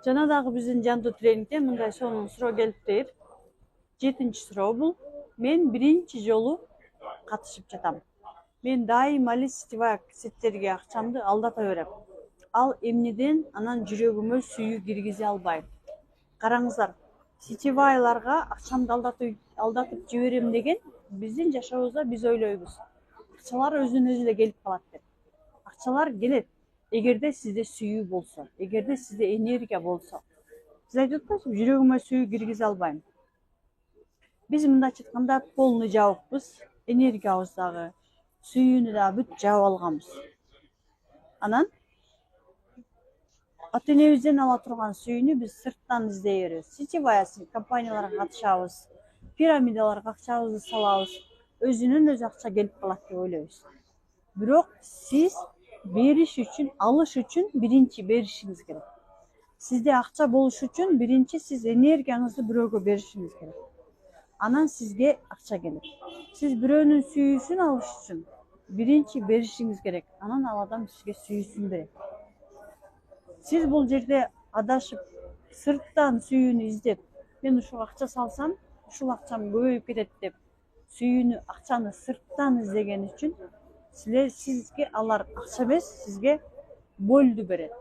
Жана дагы биздин жандуу тренингде мындай сонун суроо келиптир. 7-чи суроо бул. Мен биринчи жолу катышып жатам. Мен дайыма эле сетевая сеттерге акчамды алдата берем. Ал эмнеден анан жүрөгүмө сүйүү киргизе албайм. Караңыздар, сетевайларга акчамды алдатып жиберем деген биздин жашообузда биз ойлойбуз. Акчалар өзүнөн өзү эле келип калат деп. Акчалар келет эгерде сизде сүйүү болсо, эгерде сизде энергия болсо. Сиз айтып атпайсызбы, жүрөгүмө сүйүү киргизе албайм. Биз мындайча айтканда полный жабыкпыз, энергиябыз дагы, сүйүүнү дагы бүт жаап алганбыз. Анан ата энебизден ала турган сүйүүнү биз сырттан издей беребиз. Сетевая компанияларга катышабыз, пирамидаларга акчабызды салабыз, өзүнөн өзү акча келип калат деп ойлойбуз. Бирок сиз бериш үчүн, алыш үчүн биринчи беришиңиз керек. Сизде акча болуш үчүн биринчи сиз энергияңызды бирөөгө беришиңиз керек. Анан сизге акча келет. Сиз бирөөнүн сүйүүсүн алыш үчүн биринчи беришиңиз керек. Анан ал адам сизге сүйүүсүн берет. Сиз бул жерде адашып, сырттан сүйүүнү издеп, мен ушуга акча салсам, ушул акчам көбөйүп кетет деп, сүйүүнү, акчаны сырттан издеген үчүн сизге алар акча эмес, сизге болду берет.